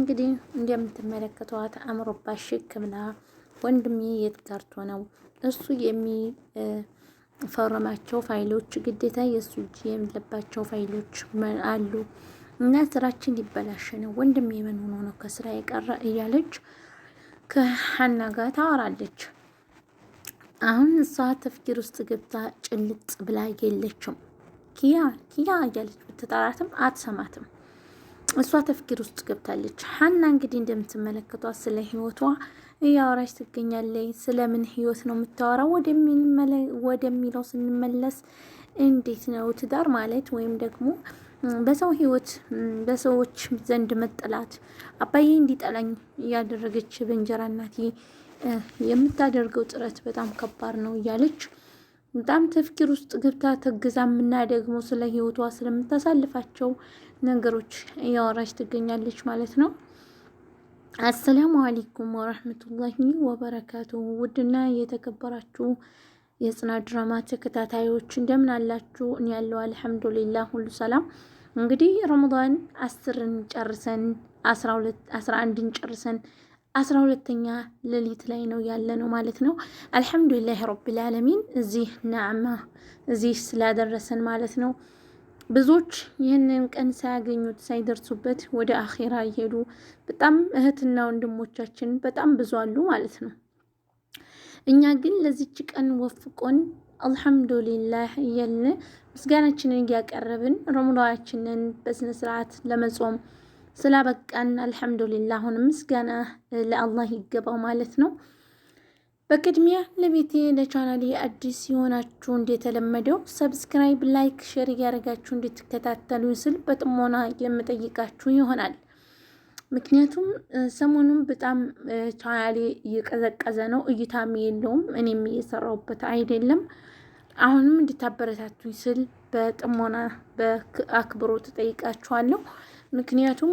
እንግዲህ እንደምትመለከቷት አምሮባት ሽክ ብላ ወንድሜ የት ቀርቶ ነው እሱ የሚፈርማቸው ፋይሎች ግዴታ የእሱ እጅ የሌለባቸው ፋይሎች አሉ እና ስራችን ሊበላሽ ነው ወንድሜ ምን ሆኖ ነው ከስራ የቀረ እያለች ከሀና ጋር ታወራለች። አሁን እሷ ተፍኪር ውስጥ ገብታ ጭልጥ ብላ የለችም። ኪያ እያለች ብትጠራትም አትሰማትም። እሷ ተፍኪር ውስጥ ገብታለች። ሀና እንግዲህ እንደምትመለከቷት ስለ ህይወቷ እያወራች ትገኛለች። ስለምን ህይወት ነው የምታወራው ወደሚለው ስንመለስ እንዴት ነው ትዳር ማለት ወይም ደግሞ በሰው ህይወት በሰዎች ዘንድ መጠላት አባዬ እንዲጠላኝ እያደረገች በእንጀራ እናቴ የምታደርገው ጥረት በጣም ከባድ ነው እያለች በጣም ተፍኪር ውስጥ ገብታ ተግዛምና ደግሞ ስለ ህይወቷ ስለምታሳልፋቸው ነገሮች እያወራች ትገኛለች ማለት ነው። አሰላሙ አለይኩም ወራህመቱላሂ ወበረካቱ። ውድና የተከበራችሁ የጽናት ድራማ ተከታታዮች እንደምን አላችሁ? እኔ ያለው አልሐምዱሊላህ ሁሉ ሰላም። እንግዲህ ረመዳን 10ን ጨርሰን 11ን ጨርሰን 12ኛ ሌሊት ላይ ነው ያለ ነው ማለት ነው። አልሐምዱሊላህ ረቢል ዓለሚን እዚህ ስላደረሰን ማለት ነው። ብዙዎች ይህንን ቀን ሳያገኙት ሳይደርሱበት ወደ አኼራ እየሄዱ በጣም እህትና ወንድሞቻችን በጣም ብዙ አሉ ማለት ነው። እኛ ግን ለዚች ቀን ወፍቆን አልሐምዱሊላህ እያልን ምስጋናችንን እያቀረብን ረመዳናችንን በስነ ስርዓት ለመጾም ስላበቃን አልሐምዱሊላህ አሁን ምስጋና ለአላህ ይገባው ማለት ነው። በቅድሚያ ለቤቴ ለቻናሌ አዲስ የሆናችሁ እንደተለመደው ሰብስክራይብ፣ ላይክ፣ ሼር እያደረጋችሁ እንድትከታተሉ ስል በጥሞና የምጠይቃችሁ ይሆናል። ምክንያቱም ሰሞኑን በጣም ቻናሌ እየቀዘቀዘ ነው፣ እይታም የለውም፣ እኔም እየሰራሁበት አይደለም። አሁንም እንድታበረታቱኝ ስል በጥሞና በአክብሮት እጠይቃችኋለሁ። ምክንያቱም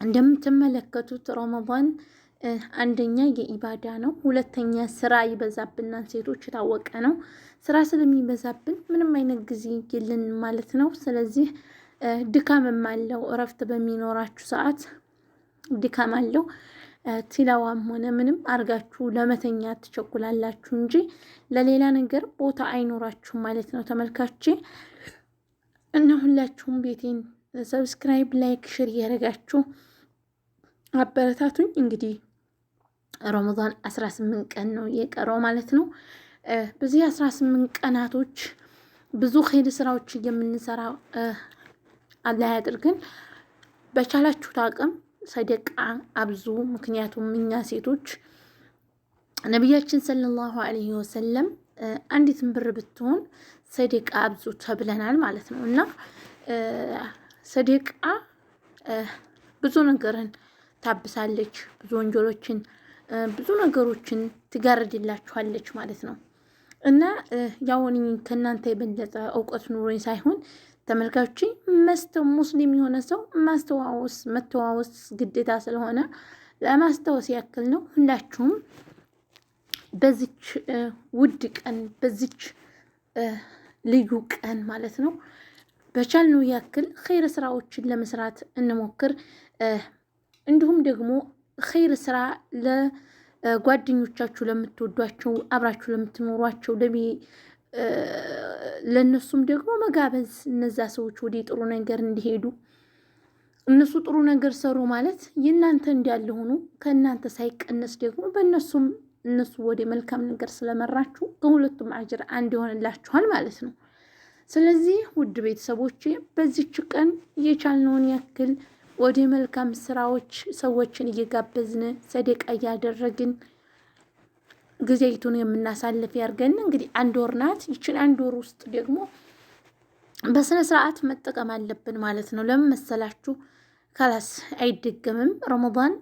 እንደምትመለከቱት ረመዳን አንደኛ የኢባዳ ነው፣ ሁለተኛ ስራ ይበዛብናል ሴቶች የታወቀ ነው። ስራ ስለሚበዛብን ምንም አይነት ጊዜ የለን ማለት ነው። ስለዚህ ድካምም አለው። እረፍት በሚኖራችሁ ሰዓት ድካም አለው። ቲላዋም ሆነ ምንም አርጋችሁ ለመተኛ ትቸኩላላችሁ እንጂ ለሌላ ነገር ቦታ አይኖራችሁም ማለት ነው ተመልካቼ። እና ሁላችሁም ቤቴን ሰብስክራይብ፣ ላይክ፣ ሼር እያደረጋችሁ አበረታቱኝ። እንግዲህ ረመዳን 18 ቀን ነው የቀረው ማለት ነው። በዚህ 18 ቀናቶች ብዙ ኸይር ስራዎች የምንሰራ አላህ ያድርገን። በቻላችሁት አቅም ሰደቃ አብዙ። ምክንያቱም እኛ ሴቶች ነቢያችን ሰለላሁ ዐለይሂ ወሰለም አንዲትን ብር ብትሆን ሰደቃ አብዙ ተብለናል ማለት ነው። እና ሰደቃ ብዙ ነገርን ታብሳለች፣ ብዙ ወንጀሎችን ብዙ ነገሮችን ትጋርድላችኋለች ማለት ነው። እና ያውን ከእናንተ የበለጠ እውቀት ኑሮኝ ሳይሆን ተመልካቾች ሙስሊም የሆነ ሰው መተዋወስ ግዴታ ስለሆነ ለማስታወስ ያክል ነው። ሁላችሁም በዚች ውድ ቀን በዚች ልዩ ቀን ማለት ነው በቻልነው ያክል ኸይር ስራዎችን ለመስራት እንሞክር። እንዲሁም ደግሞ ኸይር ስራ ለጓደኞቻችሁ ለምትወዷቸው አብራችሁ ለምትኖሯቸው ለነሱም ደግሞ መጋበዝ፣ እነዛ ሰዎች ወደ ጥሩ ነገር እንዲሄዱ። እነሱ ጥሩ ነገር ሰሩ ማለት የእናንተ እንዳለ ሆኖ ከእናንተ ሳይቀነስ ደግሞ እነሱ ወደ መልካም ነገር ስለመራችሁ ከሁለቱም አጅር አንድ ይሆንላችኋል ማለት ነው። ስለዚህ ውድ ቤተሰቦቼ በዚች ቀን የቻልነውን ያክል ወደ መልካም ስራዎች ሰዎችን እየጋበዝን ሰደቃ እያደረግን ጊዜይቱን የምናሳልፍ ያርገን። እንግዲህ 1 ወር ናት። ይችን 1 ወር ውስጥ ደግሞ በስነ ስርዓት መጠቀም አለብን ማለት ነው። ለምን መሰላችሁ? ካላስ አይደገምም። ረመዳን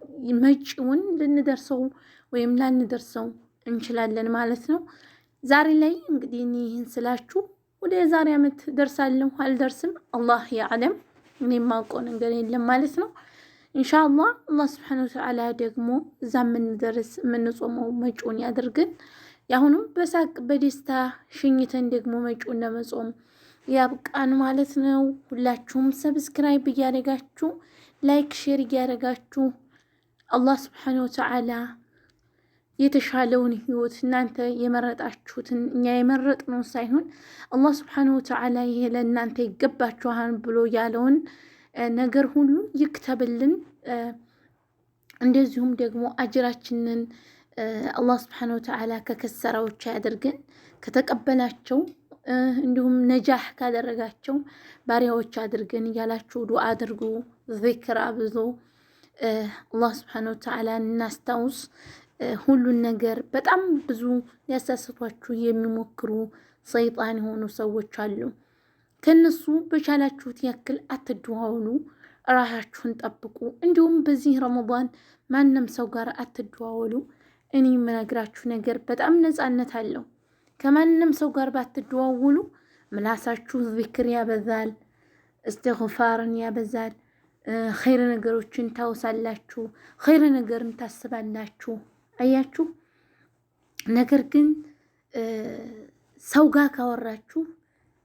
መጪውን ልንደርሰው ወይም ላንደርሰው እንችላለን ማለት ነው። ዛሬ ላይ እንግዲህ ይህን ስላችሁ ወደ ዛሬ ዓመት ደርሳለሁ አልደርስም አላህ ያዕለም። እኔ የማውቀው ነገር የለም ማለት ነው። ኢንሻአላህ አላህ ሱብሓነሁ ወተዓላ ደግሞ እዛ የምንደርስ የምንጾመው መጪውን ያድርግን። ያሁኑም በሳቅ በደስታ ሽኝተን ደግሞ መጪውን ለመጾም ያብቃን ማለት ነው። ሁላችሁም ሰብስክራይብ እያደረጋችሁ ላይክ ሼር እያደረጋችሁ አላህ ስብሓነሁ ወተዓላ የተሻለውን ህይወት እናንተ የመረጣችሁትን እኛ የመረጥነውን ሳይሆን አላህ ስብሓነሁ ወተዓላ ይሄ ለእናንተ ይገባችኋል ብሎ ያለውን ነገር ሁሉ ይክተብልን። እንደዚሁም ደግሞ አጅራችንን አላህ ስብሓነሁ ወተዓላ ከከሰራዎች ያደርገን፣ ከተቀበላቸው እንዲሁም ነጃህ ካደረጋቸው ባሪያዎች አድርገን እያላችሁ ዱዓ አድርጉ። ዚክር አብዙ። አላህ ስብሓነሁ ወተዓላ እናስታውስ። ሁሉን ነገር በጣም ብዙ ሊያሳስቷችሁ የሚሞክሩ ሰይጣን የሆኑ ሰዎች አሉ። ከነሱ በቻላችሁት ያክል አትደዋወሉ፣ ራሳችሁን ጠብቁ። እንዲሁም በዚህ ረመዳን ማንም ሰው ጋር አትደዋወሉ። እኔ የምነግራችሁ ነገር በጣም ነፃነት አለው። ከማንም ሰው ጋር ባትደዋወሉ ምላሳችሁ ዚክር ያበዛል፣ እስትግፋርን ያበዛል፣ ኸይር ነገሮችን ታውሳላችሁ፣ ኸይር ነገርን ታስባላችሁ። አያችሁ። ነገር ግን ሰው ጋር ካወራችሁ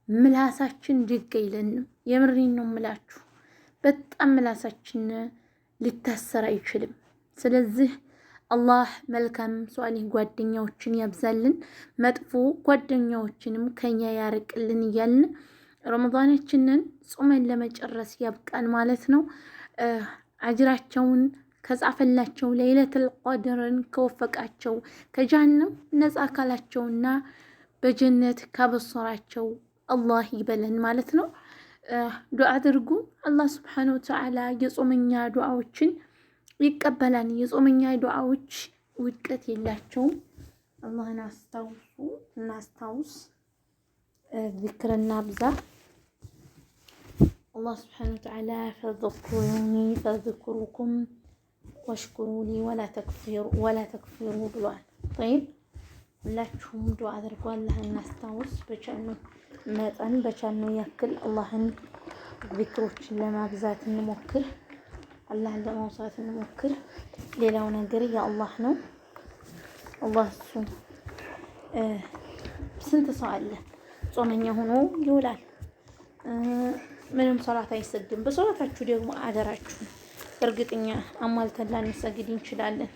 ምላሳችን ድግ አይለንም። የምሬን ነው ምላችሁ። በጣም ምላሳችን ሊታሰር አይችልም። ስለዚህ አላህ መልካም ሷሊህ ጓደኛዎችን ያብዛልን፣ መጥፎ ጓደኛዎችንም ከኛ ያርቅልን እያልን ረመዳናችንን ጾመን ለመጨረስ ያብቃን ማለት ነው። አጅራቸውን ከጻፈላቸው ለይለቱል ቀድርን ከወፈቃቸው ከጀሃነም ነፃ አካላቸውና በጀነት ካበሰራቸው አላህ ይበለን ማለት ነው። ዱዓ አድርጉ። አላህ ስብሓነሁ ወተዓላ የጾመኛ ዱዓዎችን ይቀበላል። የጾመኛ ዱዓዎች ውድቀት የላቸውም። አላህን አስታውሱ፣ እናስታውስ፣ ዚክርና ብዛ። አላህ ስብሓነሁ ወተዓላ ፈዝኩሩኒ ፈዝኩሩኩም ወሽኩሩኒ ወላ ተክፊሩ ብሏል። ጠይብ ሁላችሁም ዱዓ አድርጉ። አላህን እናስታውስ። በቻልነው መጠን በቻልነው ያክል አላህን ዚክሮችን ለማብዛት እንሞክር። አላህን ለማውሳት እንሞክር። ሌላው ነገር የአላህ ነው። አላህ እሱ ስንት ሰው አለ ጾመኛ ሆኖ ይውላል፣ ምንም ሶላት አይሰግድም። በሶላታችሁ ደግሞ አደራችሁ። እርግጠኛ አሟልተን ላንሰግድ እንችላለን።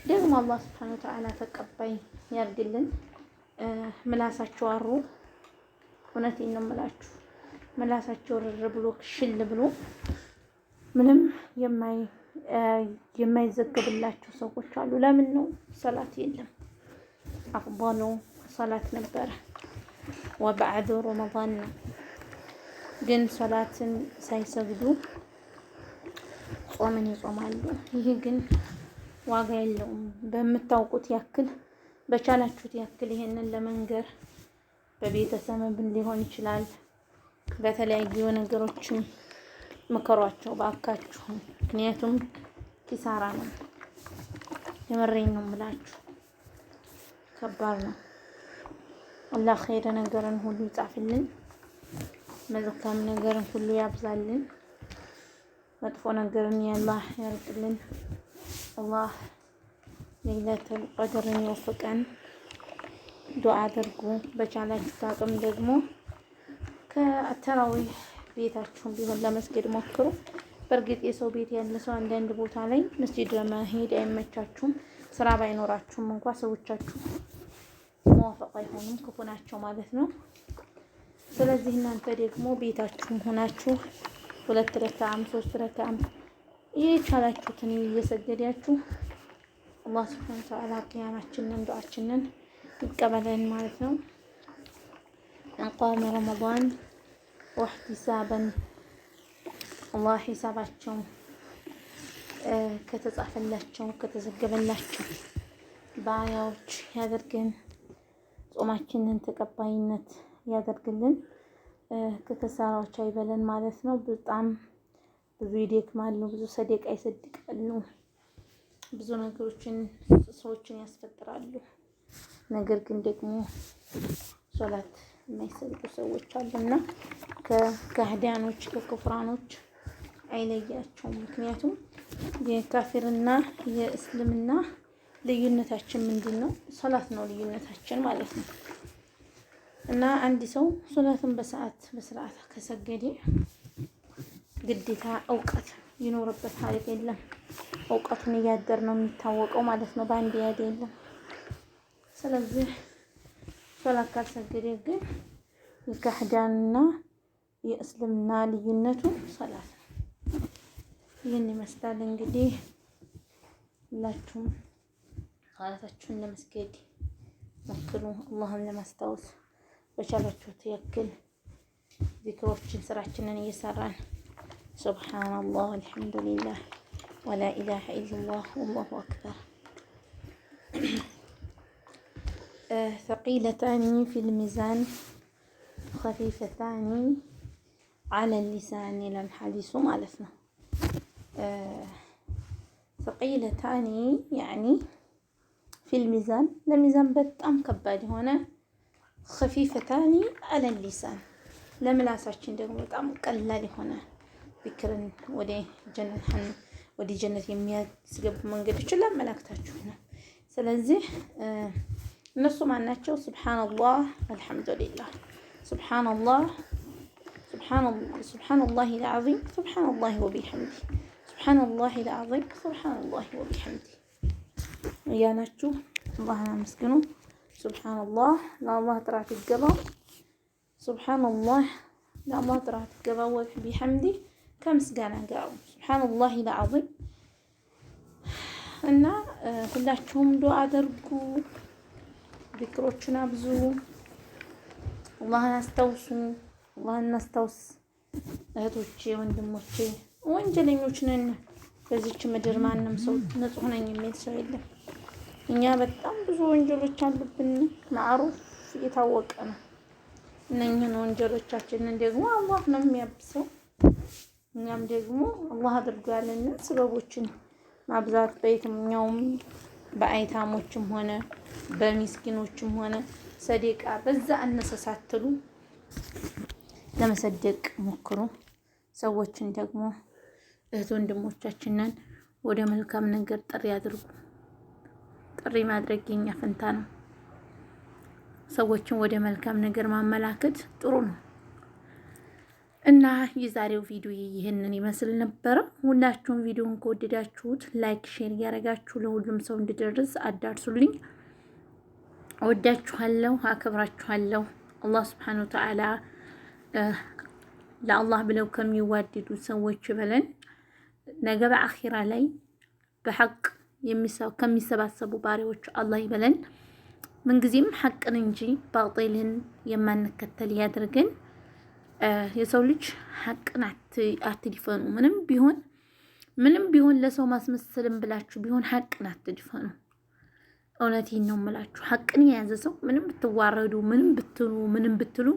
ደግሞ አላህ ስብሐነሁ ወተዓላ ተቀባይ ያርግልን። ምላሳቸው አሩ እውነቴን ነው የምላችሁ። ምላሳቸው ርር ብሎ ክሽል ብሎ ምንም የማይዘገብላቸው ሰዎች አሉ። ለምን ነው? ሰላት የለም። አፍዳሉ ሰላት ነበረ ወበዕዱ ረመዳን ነው። ግን ሰላትን ሳይሰግዱ ጾምን ይጾማሉ። ይህ ግን ዋጋ የለውም። በምታውቁት ያክል በቻላችሁት ያክል ይሄንን ለመንገር በቤተሰብም ሊሆን ይችላል፣ በተለያዩ ነገሮችን ምከሯቸው ባካችሁ። ምክንያቱም ኪሳራ ነው። የመሬን ነው የምላችሁ። ከባድ ነው። አላህ ኸይር ነገርን ሁሉ ይጻፍልን፣ መልካም ነገርን ሁሉ ያብዛልን፣ መጥፎ ነገርን ያላህ ያርቅልን። አላህ ለይለቱል ቀድርን ይወፍቀን። ዱዓ አድርጉ። በቻላችሁ አቅም ደግሞ ከተራዊህ ቤታችሁን ቢሆን ለመስገድ ሞክሩ። በእርግጥ የሰው ቤት ያለ ሰው አንዳንድ ቦታ ላይ መስጂድ ለመሄድ አይመቻችሁም። ስራ ባይኖራችሁም እንኳ ሰዎቻችሁ መዋፈቅ አይሆኑም፣ ክፉ ናቸው ማለት ነው። ስለዚህ እናንተ ደግሞ ቤታችሁም ሆናችሁ 2 ረካዓም 3 ረካዓም የቻላችሁትን እየሰገዳችሁ አላህ ሱብሓነሁ ወተዓላ ቂያማችንን ዱዓችንን ይቀበለን ማለት ነው። አንቋም ረመዳን ወህቲሳበን አላህ ሂሳባቸው ከተጻፈላቸው ከተዘገበላቸው ባሪያዎች ያደርገን። ጾማችንን ተቀባይነት ያደርግልን። ከከሳራዎች አይበለን ማለት ነው። በጣም ብዙ ይደክማሉ፣ ብዙ ሰደቃ ይሰድቃሉ፣ ብዙ ነገሮችን ሰዎችን ያስፈጥራሉ። ነገር ግን ደግሞ ሶላት የማይሰግዱ ሰዎች አሉና ከካህዲያኖች ከኩፍራኖች አይለያቸውም። ምክንያቱም የካፊርና የእስልምና ልዩነታችን ምንድን ነው? ሶላት ነው ልዩነታችን ማለት ነው። እና አንድ ሰው ሶላትን በስርዓት ከሰገደ ግዴታ እውቀት ይኖርበት ሀሪፍ የለም። እውቀቱን እያደር ነው የሚታወቀው ማለት ነው። በአንድ ያድ የለም። ስለዚህ ሶላት ካልሰገደ ግን የካህዳንና የእስልምና ልዩነቱ ሶላት ነው። ይህን ይመስላል እንግዲህ ሁላችሁም ሶላታችሁን ለመስገድ ሞክሩ። አላህን ለማስታወስ በቻላችሁት ያክል ዚክሮችን ስራችንን እየሰራን ሱብሃነላህ ወልሐምዱሊላህ ወላ ኢላሀ ኢለላህ ወላሁ አክበር። ثقيلتان في الميزان خفيفتان على اللسان ይላል ሐዲሱ ማለት ነው። ثقيلتان يعني في الميزان ለሚዛን በጣም ከባድ የሆነ خفيفتان على اللسان ለምላሳችን ደግሞ በጣም ቀላል የሆነ ዚክርን ወደ ጀነት የሚያስገቡ መንገዶችን ላመላክታችሁ ነው። ስለዚህ እነሱ ማናቸው? ሱብሃንአላህ አልሐምዱሊላህ ሱብሃንአላህ ሱብሃንአላህ አልዓዚም ሱብሃንአላህ ወቢሐምዲ ሱብሃንአላህ አልዓዚም ሱብሃንአላህ ወቢሐምዲ እያላችሁ አላህን አመስግኑ። ሱብሃንአላህ ለአላህ ጥራት ይገባው። ሱብሃንአላህ ለአላህ ጥራት ይገባው። ወቢሐምዲ ከምስጋና ጋር ሱብሃንአላህ አልዓዚም እና ሁላችሁም ዱዓ አድርጉ። ዚክሮችን አብዙ። አላህን አስታውሱ። አላህን እናስታውስ እህቶቼ፣ ወንድሞቼ። ወንጀለኞች ነን በዚች ምድር። ማንም ሰው ንጹህ ነኝ የሚል ሰው የለም። እኛ በጣም ብዙ ወንጀሎች አሉብን። ማዕሩፍ የታወቀ ነው። እነኝህን ወንጀሎቻችንን ደግሞ አላህ ነው የሚያብሰው። እኛም ደግሞ አላህ አድርጎ ያለን ሰበቦችን ማብዛት በየትኛውም በአይታሞችም ሆነ በሚስኪኖችም ሆነ ሰደቃ በዛ አነሰ ሳትሉ ለመሰደቅ ሞክሩ። ሰዎችን ደግሞ እህት ወንድሞቻችንን ወደ መልካም ነገር ጥሪ አድርጉ። ጥሪ ማድረግ የኛ ፈንታ ነው። ሰዎችን ወደ መልካም ነገር ማመላከት ጥሩ ነው እና የዛሬው ቪዲዮ ይህንን ይመስል ነበረ። ሁላችሁም ቪዲዮውን ከወደዳችሁት ላይክ፣ ሼር እያደረጋችሁ ለሁሉም ሰው እንዲደርስ አዳርሱልኝ። እወዳችኋለሁ፣ አከብራችኋለሁ። አላህ ሱብሓነሁ ወተዓላ ለአላህ ብለው ከሚዋደዱ ሰዎች በለን ነገ በአኺራ ላይ በሐቅ ከሚሰባሰቡ ባሪዎች አላህ ይበለን። ምንጊዜም ሐቅን እንጂ ባጢልን የማንከተል ያድርገን። የሰው ልጅ ሐቅን አትድፈኑ። ምንም ቢሆን ለሰው ማስመሰልን ብላችሁ ቢሆን ሐቅን አትድፈኑ። እውነቴን ነው የምላችሁ። ሐቅን የያዘ ሰው ምንም ብትዋረዱ፣ ምንም ብትሉ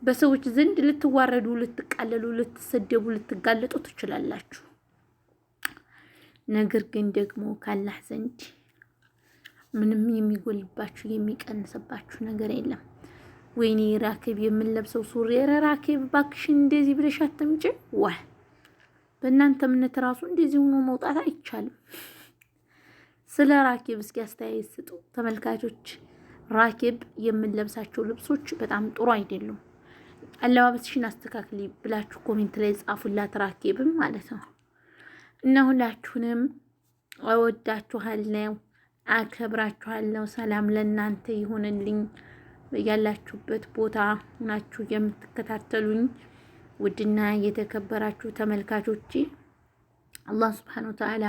በሰዎች ዘንድ ልትዋረዱ፣ ልትቃለሉ፣ ልትሰደቡ፣ ልትጋለጡ ትችላላችሁ። ነገር ግን ደግሞ ካላህ ዘንድ ምንም የሚጎልባችሁ የሚቀንስባችሁ ነገር የለም። ወይኔ ራኬብ የምንለብሰው ሱሪ ራኬብ ባክሽን እንደዚህ ብለሽ አትምጪ። በእናንተ እምነት ራሱ እንደዚህ ሆኖ መውጣት አይቻልም። ስለ ራኬብ እስኪ አስተያየት ስጡ ተመልካቾች። ራኬብ የምንለብሳቸው ልብሶች በጣም ጥሩ አይደሉም። አለባበስሽን አስተካክሊ ብላችሁ ኮሜንት ላይ ጻፉላት፣ ራኬብም ማለት ነው። እና ሁላችሁንም እወዳችኋለሁ፣ አከብራችኋለሁ። ሰላም ለእናንተ ይሁንልኝ። ያላችሁበት ቦታ ሆናችሁ የምትከታተሉኝ ውድና የተከበራችሁ ተመልካቾቼ አላህ ሱብሓነሁ ወተዓላ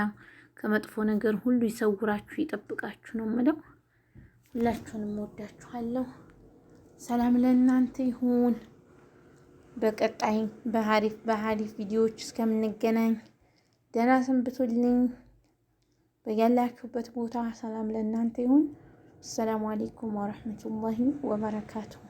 ከመጥፎ ነገር ሁሉ ይሰውራችሁ፣ ይጠብቃችሁ ነው የምለው። ሁላችሁንም እወዳችኋለሁ። ሰላም ለእናንተ ይሁን። በቀጣይ በሀሪፍ ቪዲዮዎች እስከምንገናኝ ደህና ሰንብቱልኝ። በያላችሁበት ቦታ ሰላም ለእናንተ ይሁን። አሰላሙ አለይኩም ወረሕመቱላሂ ወበረካቱሁ።